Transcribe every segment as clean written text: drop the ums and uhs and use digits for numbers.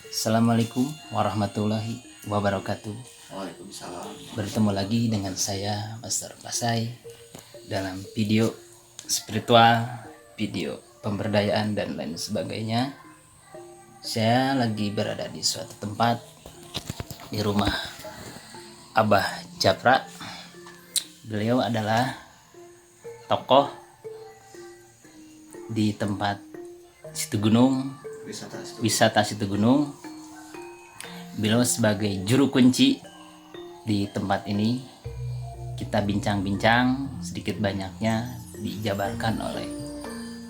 Assalamualaikum warahmatullahi wabarakatuh. Waalaikumsalam. Bertemu lagi dengan saya Master Pasai dalam video spiritual, video pemberdayaan dan lain sebagainya. Saya lagi berada di suatu tempat di rumah Abah Japra. Beliau adalah tokoh di tempat Situ Gunung, wisata Situ Gunung. Beliau sebagai juru kunci di tempat ini. Kita bincang-bincang sedikit banyaknya dijabarkan oleh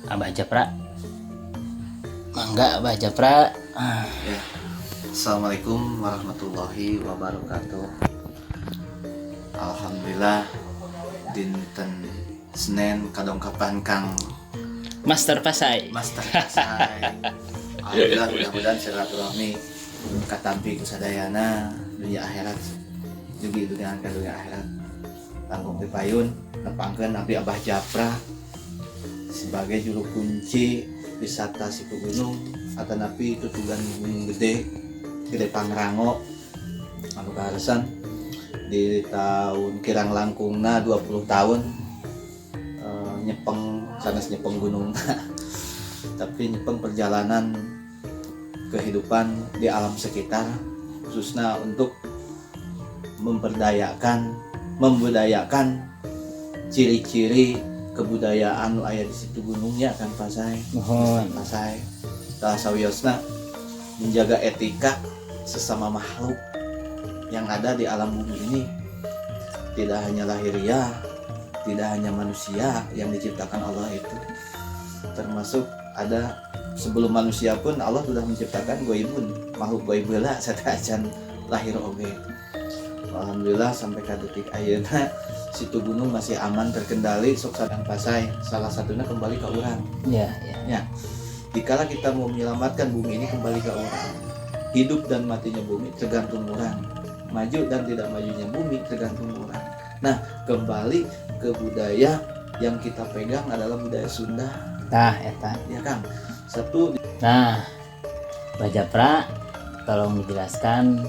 Abah Japra. Mangga Abah Japra. Ya. Assalamualaikum warahmatullahi wabarakatuh. Alhamdulillah dinten Senin kadongkapan Kang Master Pasai. Master Pasai. Alhamdulillah mudah-mudahan silaturahmi katampi kusadayana dunia akhirat juga dunia akhirat tanggung dipayun nepangkeun Nabi Abah Japra sebagai juru kunci wisata Situ Gunung atau Nabi tutugan Gunung Gede Pangrango anu kaharesan di tahun kirang langkungna 20 tahun nyepeng sanes nyepeng gunung tapi nyepeng perjalanan kehidupan di alam sekitar khususnya untuk membudayakan ciri-ciri kebudayaan aya di Situ Gunungnya kan Pasai. Mohon Pasai salah sawiosna menjaga etika sesama makhluk yang ada di alam bumi ini, tidak hanya lahiriah, tidak hanya manusia yang diciptakan Allah itu, termasuk ada sebelum manusia pun Allah sudah menciptakan goibun, makhluk goib heula satajan lahir oge. Alhamdulillah sampai ke detik ayeuna Situ Gunung masih aman terkendali sok sadang Pasai, salah satunya kembali ke urang. ya. Dikala kita mau menyelamatkan bumi ini kembali ke urang, hidup dan matinya bumi tergantung urang, maju dan tidak majunya bumi tergantung urang. Nah, kembali ke budaya yang kita pegang adalah budaya Sunda. Tah eta. Ya Kang. Satu. Nah, Abah Japra tolong dijelaskan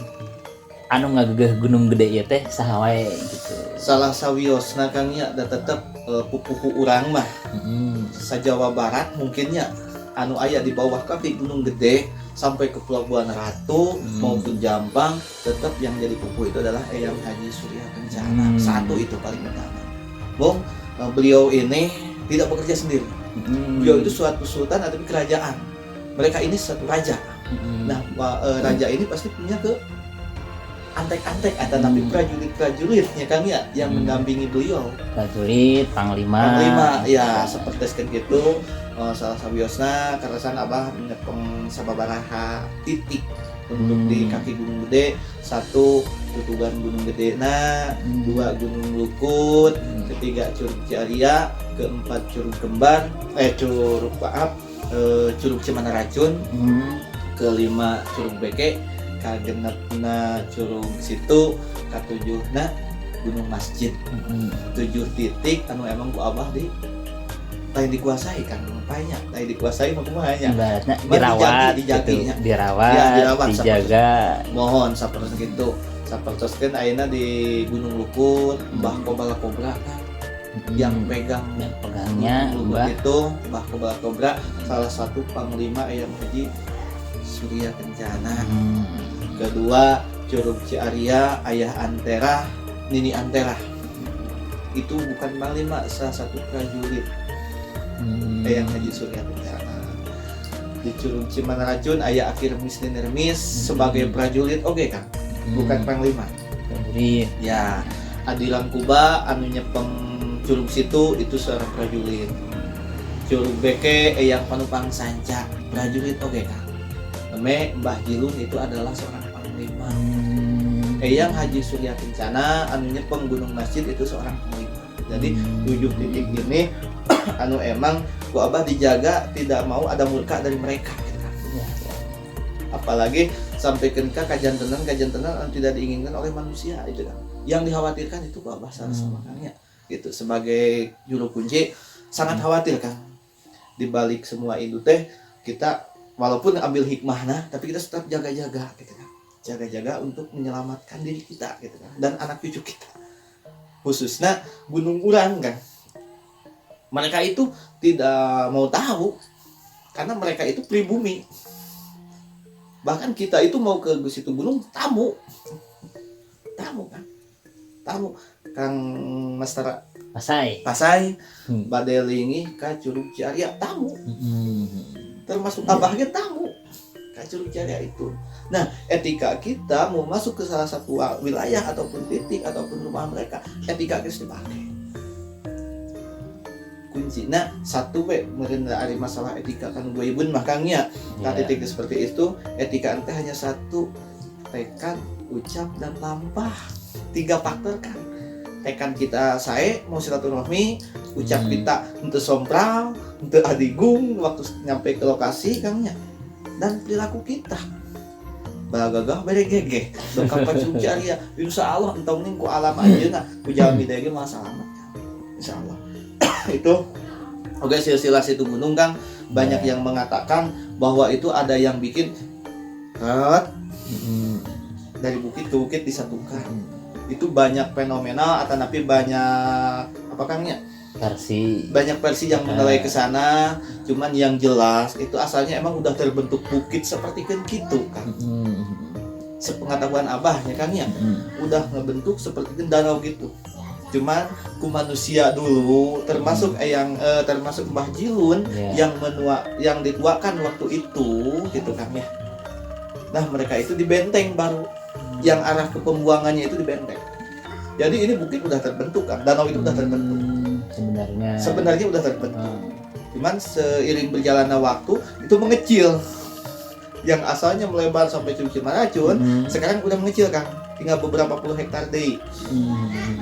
anu ngagegeh Gunung Gede ieu teh saha wae gitu. Salah sawiosna Kang nya da tetep pupuhu urang mah. Sa-Jawa Barat mungkinnya anu aya di bawah kaki Gunung Gede sampai ke Pelabuhan Ratu maupun Jampang, tetap yang jadi pupuh itu adalah Eyang Haji Surya Kencana. Satu itu paling utama. Bung, beliau ini tidak bekerja sendiri. Beliau itu suatu sultan atau kerajaan. Mereka ini satu raja. Nah, raja ini pasti punya ke antek-antek atau nabi prajurit-prajuritnya kan ya yang mendampingi beliau. Prajurit, panglima. Ya seperti gitu. Salah sabiosna karasan Abah menyepeng sababaraha titik untuk di kaki Gunung Gede. Satu tutugan Gunung Gede dua Gunung Lukut, ketiga Curug Ciaria, keempat Curug Kembar, Curug Cemana Racun, kelima Curug Beke, kagenepna Curug Situ, katujuhna Gunung Masjid. 7 titik anu emang ku Abah di lain dikuasai kan banyak, lain dikuasai mah kumahanya. Ibaratnya dirawat, dijaginya. Gitu. Dirawat, dijaga. Mohon sapertos gitu. Sapertoskeun ayeuna di Gunung Lukut, Mbah Kobala Kobra kan. Yang pegangnya Mbah itu Mbah Kobala Kobra, salah satu panglima Eyang Haji Surya Kencana. Kedua Curug Ciaria Ayah Antera, Nini Antera. Itu bukan panglima, salah satu prajurit Eyang Haji Surya Kencana. Di Curug Cemana Racun Ayah Akhir Misni Nermis sebagai prajurit kan, bukan panglima. Prajurit. Ya, Adilang Kuba anu nyepeng Curug Situ itu seorang prajurit. Curug Beke Eyang Panupang Sanca prajurit kan. Mbah Jilun itu adalah seorang panglima. Eyang Haji Surya Kencana anu nyepeng Gunung Masjid itu seorang panglima. Jadi 7 titik ini anu emang ku Abah dijaga tidak mau ada murka dari mereka gitu kan. Apalagi sampai ke kajantenan anu tidak diinginkan oleh manusia itu kan. Yang dikhawatirkan itu ku Abah sama Kangnya gitu. Sebagai juru kunci sangat khawatir kan. Di balik semua itu teh kita walaupun ambil hikmahnya, tapi kita tetap jaga-jaga gitu kan. Jaga-jaga untuk menyelamatkan diri kita gitu kan, dan anak cucu kita. Khususnya gunung urang kan. Mereka itu tidak mau tahu karena mereka itu pribumi. Bahkan kita itu mau ke situ gunung tamu kan. Tamu Kang Mastara Pasai badelingi ka Curug Ciaria tamu. Termasuk abahnya tamu ka Curug Ciaria itu. Nah, etika kita mau masuk ke salah satu wilayah ataupun titik ataupun rumah mereka, etika harus dipakai. Kuncinya satu merendah ari masalah etika kan gue ibun makanya titik seperti itu, etika ente hanya satu, tekad, ucap dan lampah. 3 faktor kan. Tekad kita saya mau silaturahmi, ucap kita untuk sompral, untuk adigung waktu nyampe ke lokasi kangnya, dan perilaku kita bagagah beregege dokap Curug Ciaria insyaallah entong ning ku alam ajeuna ku jalmi deui mah selamat insyaallah. Itu oke, silsilah situ gunung Kang, banyak yang mengatakan bahwa itu ada yang bikin dari bukit ke bukit disatukan. Itu banyak fenomenal atau tapi banyak apa Kangnya? Banyak versi yang menilai ke sana, cuman yang jelas itu asalnya emang udah terbentuk bukit seperti kan gitu kan. Sepengetahuan abahnya Kang ya, udah ngebentuk seperti kan danau gitu. Cuman ku manusia dulu termasuk termasuk Mbah Jilun yang dituakan waktu itu gitu kan ya. Nah, mereka itu di benteng baru yang arah ke pembuangannya itu di benteng. Jadi ini bukit udah terbentuk kan, danau itu udah terbentuk. Sebenarnya udah terbentuk. Cuman seiring berjalannya waktu itu mengecil. Yang asalnya melebar sampai Curug Cimaracun, sekarang udah mengecil Kang. Tinggal beberapa puluh hektar deh.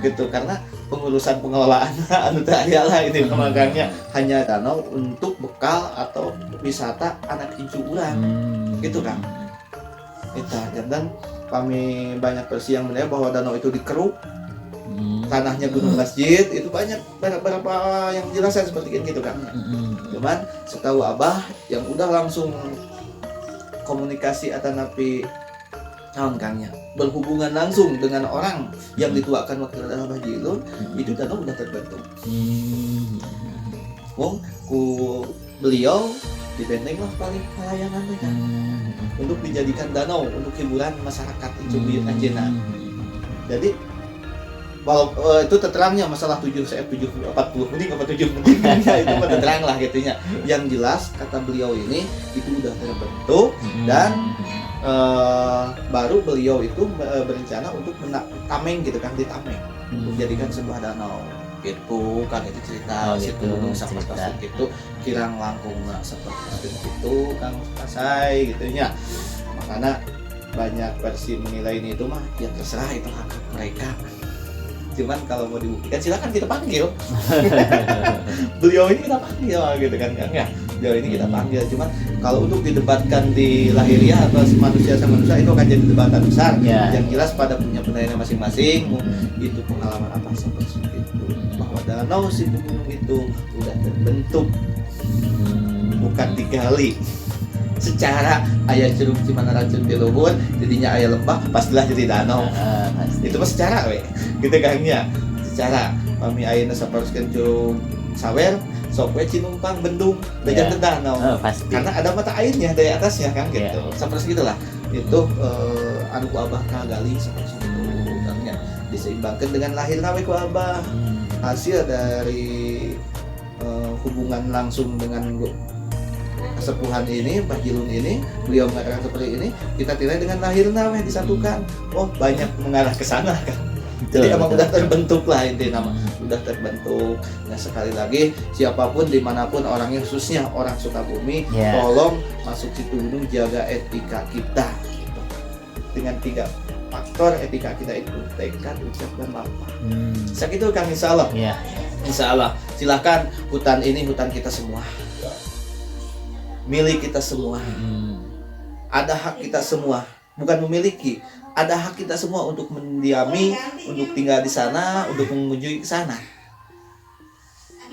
Gitu karena pengurusan pengelolaan anu teh aya lah ini pemagangnya hanya danau untuk bekal atau wisata anak cucu urang. Gitu kan. Dan kami banyak versi yang menilai bahwa danau itu dikeruk, tanahnya gunung masjid, itu banyak beberapa yang menjelaskan seperti itu kan. Cuman setahu abah yang udah langsung komunikasi atau napi tahun Kangnya berhubungan langsung dengan orang yang dituakan waktu ada Mbah Jilun, itu danau udah terbentuk. Wong ku beliau dibenteng lah paling pelayanan kan. Untuk dijadikan danau untuk hiburan masyarakat itu Anjena. Jadi walau itu terterangnya masalah 40 menit apa 7 menit itu terterang lah gitunya. Yang jelas kata beliau ini itu udah terbentuk dan baru beliau itu berencana untuk tameng gitu kan, ditameng untuk jadikan sebuah danau gitu kan. Itu cerita situ gunung Sampasar gitu kirang langkung seperti itu Kang Pasai gitunya. Makanya banyak versi menilai ini itu mah ya terserah, itu hak mereka. Cuman kalau mau dibuktikan silakan kita panggil. Beliau ini kita panggil gitu kan ya. Beliau ini kita panggil. Cuman kalau untuk didebatkan di lahiriah atau manusia sama manusia itu akan jadi debatan besar. Yang jelas pada punya penilaian masing-masing. Itu pengalaman apa seperti itu. Bahwa danau si gunung itu udah terbentuk, bukan digali. Secara ayah Curug Cimanaracun di luhur jadinya ayah lembah pastilah jadi danau. Itu mah secara gitu kan ya. Secara kami ayeuna saparoskeun Curug Sawer sok we cinumpang bendung bejana danau. Karena ada mata airnya dari atasnya kan gitu. Saperus gitulah. Itu anu ku abah kagali saperus itu kan ya. Diseimbangkan dengan lahirna we ku abah. Hasil dari hubungan langsung dengan kesepuhan ini, Mbah Jilun ini, beliau mengatakan seperti ini, kita tilai dengan lahirna weh disatukan. Oh, banyak mengarah ke sana kan. Jadi emang udah terbentuk lah intinya nama, udah terbentuk. Nah sekali lagi siapapun dimanapun orangnya, khususnya orang Sukabumi, tolong masuk situ gunung jaga etika kita. Dengan 3 faktor etika kita itu tekad, ucap dan lampah. Segitu Kang insyaallah. Insyaallah. Silakan, hutan ini hutan kita semua. Milik kita semua. Ada hak kita semua, bukan memiliki. Ada hak kita semua untuk mendiami, untuk tinggal di sana, untuk mengunjungi ke sana.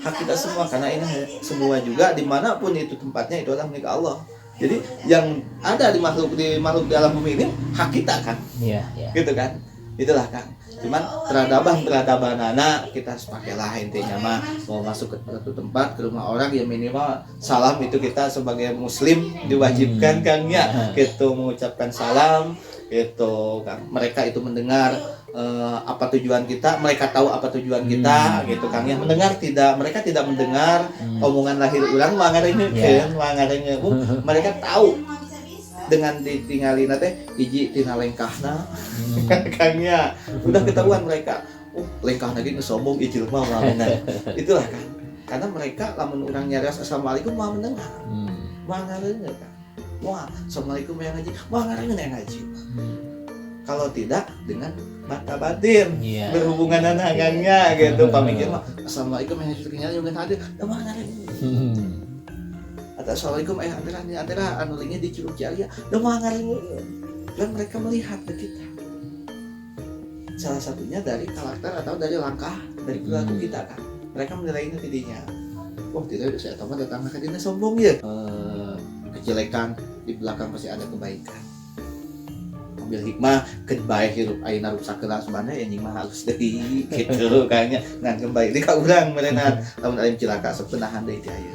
Hak kita semua, karena ini semua juga dimanapun itu tempatnya itu adalah milik Allah. Jadi yang ada di makhluk di alam bumi ini hak kita kan, Iya. gitu kan. Itulah kan. Cuman peradaban anak kita harus pakai lah intinya mah, mau masuk ke suatu tempat ke rumah orang ya minimal salam itu kita sebagai muslim diwajibkan kan ya, gitu mengucapkan salam gitu kan. Mereka itu mendengar apa tujuan kita, mereka tahu apa tujuan kita gitu kan ya. Mendengar tidak, mereka tidak mendengar omongan lahir urang wangarengekeun mereka tahu dengan ditinggalin teh hiji tina lengkahna kan ya, udah ketahuan mereka lengkahna ge sombong ijil mah itulah kan, karena mereka lamun urang nyarios assalamualaikum mah mendengar wangarengeun kan, wah assalamualaikum yang ngaji wangarengeun yang ngaji. Kalau tidak dengan mata batin berhubungan anaknya gitu, pamikir mah assalamualaikum yang ngaji juga hadir wangarengeun. Atau assalamualaikum antara anu lingnya di Curug Jaya dan mereka melihat ke kita, salah satunya dari karakter atau dari langkah dari perilaku kita kan, mereka menilainya tidinya, wah tidak saya tahu datang ke dina sombong ya, kejelekan di belakang pasti ada kebaikan, ambil hikmah kebaik hirup ayeuna rusakkeun sebenarnya yang mah halus deui gitu kayaknya ngan kembali di ka urang merenah lamun aya cilaka sepenahan deui teh ayeuna.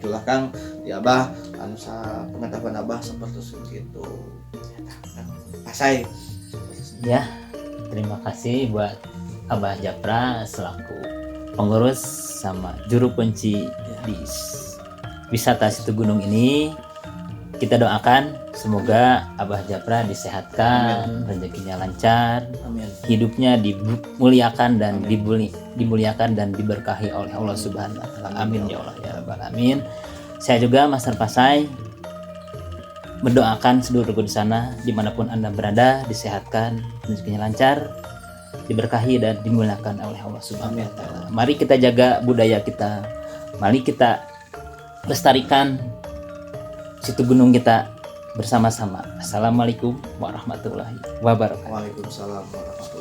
Itulah Kang ya Abah anu pengetahuan Abah seperti itu. Asai. Ya, terima kasih buat Abah Japra selaku pengurus sama juru kunci di wisata situ gunung ini. Kita doakan semoga Abah Japra disehatkan, rezekinya lancar, Amin. hidupnya dimuliakan dan dimuliakan dan diberkahi oleh Allah Subhanahu wa taala. Amin ya Allah ya rabbal alamin. Saya juga Master Pasai mendoakan seluruh di sana dimanapun Anda berada disehatkan, rezekinya lancar, diberkahi dan dimuliakan oleh Allah Subhanahu wa taala. Mari kita jaga budaya kita. Mari kita lestarikan situ gunung kita bersama-sama. Assalamualaikum warahmatullahi wabarakatuh. Waalaikumsalam warahmatullahi wabarakatuh.